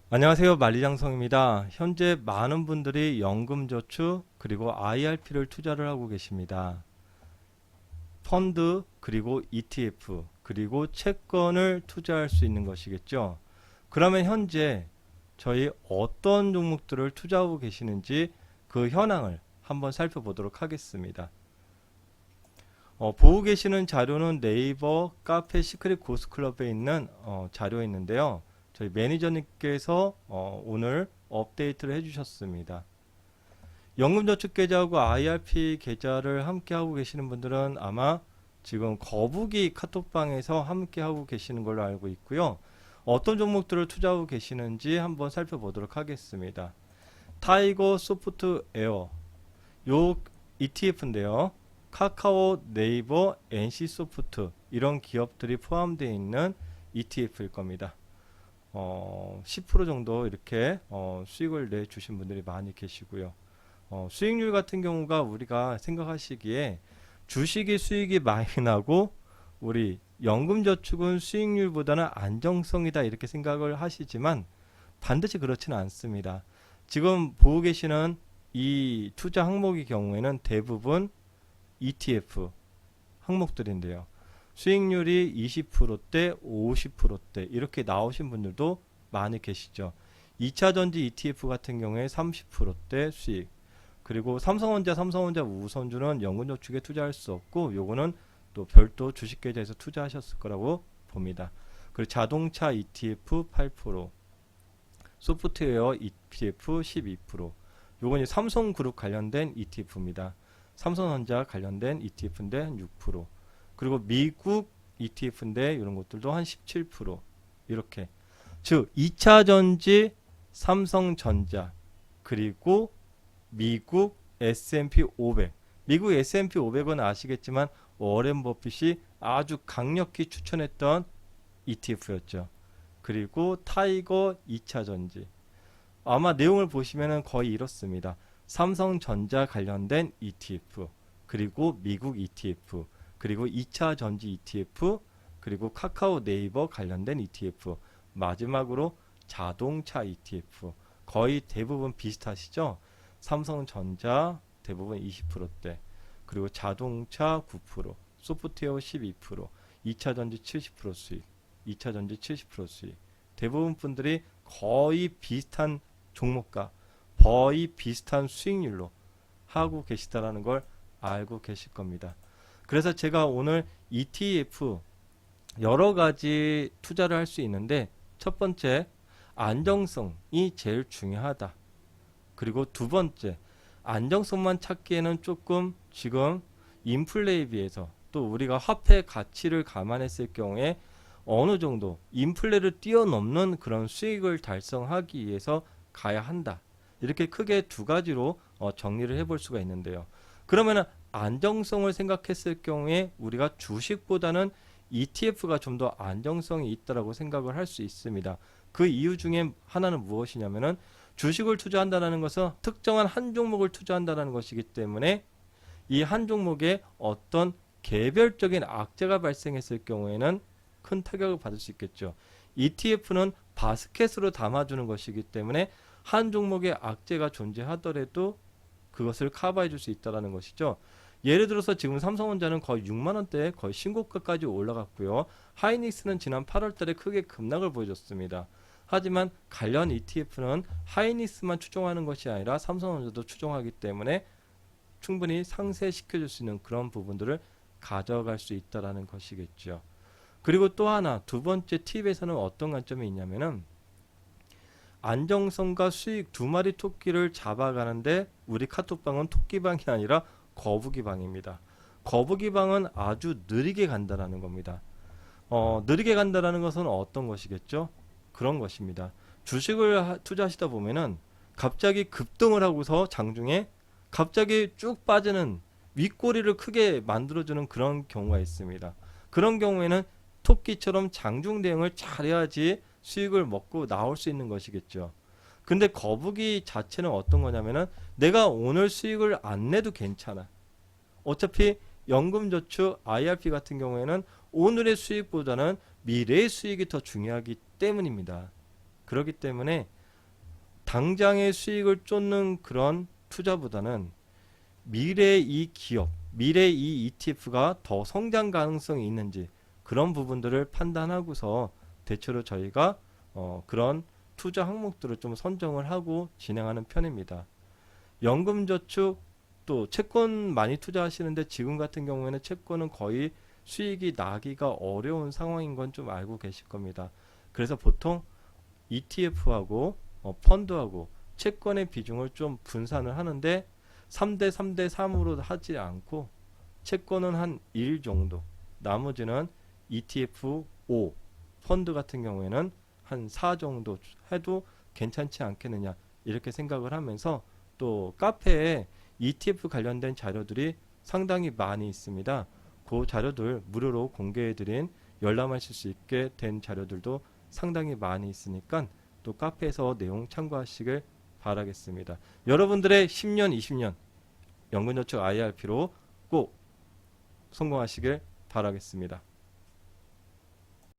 안녕하세요. 만리장성입니다. 현재 많은 분들이 연금저축 그리고 IRP를 투자를 하고 계십니다. 펀드 그리고 ETF 그리고 채권을 투자할 수 있는 것이겠죠. 그러면 현재 저희 어떤 종목들을 투자하고 계시는지 그 현황을 한번 살펴보도록 하겠습니다. 보고 계시는 자료는 네이버 카페 시크릿 고스클럽에 있는 자료에 있는데요. 저희 매니저님께서 오늘 업데이트를 해주셨습니다. 연금저축 계좌하고 IRP 계좌를 함께 하고 계시는 분들은 아마 지금 거북이 카톡방에서 함께 하고 계시는 걸로 알고 있고요. 어떤 종목들을 투자하고 계시는지 한번 살펴보도록 하겠습니다. 타이거 소프트웨어 요 ETF인데요. 카카오, 네이버, NC소프트 이런 기업들이 포함되어 있는 ETF일 겁니다. 10% 정도 이렇게 수익을 내주신 분들이 많이 계시고요. 수익률 같은 경우가 우리가 생각하시기에 주식이 수익이 많이 나고 우리 연금저축은 수익률보다는 안정성이다 이렇게 생각을 하시지만 반드시 그렇지는 않습니다. 지금 보고 계시는 이 투자 항목의 경우에는 대부분 ETF 항목들인데요. 수익률이 20%대, 50%대 이렇게 나오신 분들도 많이 계시죠. 2차전지 ETF 같은 경우에 30%대 수익, 그리고 삼성전자 우선주는 연금저축에 투자할 수 없고 요거는 또 별도 주식계좌에서 투자하셨을 거라고 봅니다. 그리고 자동차 ETF 8%, 소프트웨어 ETF 12%, 요건 이제 삼성그룹 관련된 ETF입니다. 삼성전자 관련된 ETF인데 한 6%, 그리고 미국 ETF인데 이런 것들도 한 17%, 이렇게. 즉 2차전지 삼성전자 그리고 미국 S&P 500, 미국 S&P 500은 아시겠지만 워렌 버핏이 아주 강력히 추천했던 ETF였죠. 그리고 타이거 2차전지, 아마 내용을 보시면 거의 이렇습니다. 삼성전자 관련된 ETF, 그리고 미국 ETF, 그리고 2차 전지 ETF, 그리고 카카오 네이버 관련된 ETF, 마지막으로 자동차 ETF. 거의 대부분 비슷하시죠? 삼성전자 대부분 20%대, 그리고 자동차 9%, 소프트웨어 12%, 2차 전지 70% 수익, 2차 전지 70% 수익. 대부분 분들이 거의 비슷한 종목과 거의 비슷한 수익률로 하고 계시다라는 걸 알고 계실 겁니다. 그래서 제가 오늘 ETF 여러 가지 투자를 할 수 있는데 첫 번째, 안정성이 제일 중요하다. 그리고 두 번째, 안정성만 찾기에는 조금 지금 인플레에 비해서 또 우리가 화폐 가치를 감안했을 경우에 어느 정도 인플레를 뛰어넘는 그런 수익을 달성하기 위해서 가야 한다. 이렇게 크게 두 가지로 정리를 해볼 수가 있는데요. 그러면 안정성을 생각했을 경우에 우리가 주식보다는 ETF가 좀 더 안정성이 있다고 생각을 할 수 있습니다. 그 이유 중에 하나는 무엇이냐면은 주식을 투자한다는 것은 특정한 한 종목을 투자한다는 것이기 때문에 이 한 종목에 어떤 개별적인 악재가 발생했을 경우에는 큰 타격을 받을 수 있겠죠. ETF는 바스켓으로 담아주는 것이기 때문에 한 종목의 악재가 존재하더라도 그것을 커버해 줄 수 있다는 것이죠. 예를 들어서 지금 삼성전자는 거의 6만원대에 거의 신고가까지 올라갔고요. 하이닉스는 지난 8월달에 크게 급락을 보여줬습니다. 하지만 관련 ETF는 하이닉스만 추종하는 것이 아니라 삼성전자도 추종하기 때문에 충분히 상쇄시켜줄 수 있는 그런 부분들을 가져갈 수 있다는 것이겠죠. 그리고 또 하나, 두 번째 팁에서는 어떤 관점이 있냐면은 안정성과 수익 두 마리 토끼를 잡아가는데 우리 카톡방은 토끼방이 아니라 거북이방입니다. 거북이방은 아주 느리게 간다는 겁니다. 느리게 간다는 것은 어떤 것이겠죠? 그런 것입니다. 주식을 투자하시다 보면은 갑자기 급등을 하고서 장중에 갑자기 쭉 빠지는 윗꼬리를 크게 만들어주는 그런 경우가 있습니다. 그런 경우에는 토끼처럼 장중 대응을 잘해야지 수익을 먹고 나올 수 있는 것이겠죠. 근데 거북이 자체는 어떤 거냐면은 내가 오늘 수익을 안 내도 괜찮아. 어차피 연금저축 IRP 같은 경우에는 오늘의 수익보다는 미래의 수익이 더 중요하기 때문입니다. 그렇기 때문에 당장의 수익을 쫓는 그런 투자보다는 미래의 이 기업, 미래의 이 ETF가 더 성장 가능성이 있는지 그런 부분들을 판단하고서 대체로 저희가 그런 투자 항목들을 좀 선정을 하고 진행하는 편입니다. 연금저축 또 채권 많이 투자하시는데 지금 같은 경우에는 채권은 거의 수익이 나기가 어려운 상황인 건 좀 알고 계실 겁니다. 그래서 보통 ETF하고 펀드하고 채권의 비중을 좀 분산을 하는데 3대 3대 3으로 하지 않고 채권은 한 1 정도, 나머지는 ETF 5, 펀드 같은 경우에는 한 4 정도 해도 괜찮지 않겠느냐 이렇게 생각을 하면서 또 카페에 ETF 관련된 자료들이 상당히 많이 있습니다. 그 자료들 무료로 공개해드린 열람하실 수 있게 된 자료들도 상당히 많이 있으니까 또 카페에서 내용 참고하시길 바라겠습니다. 여러분들의 10년, 20년 연금저축 IRP로 꼭 성공하시길 바라겠습니다.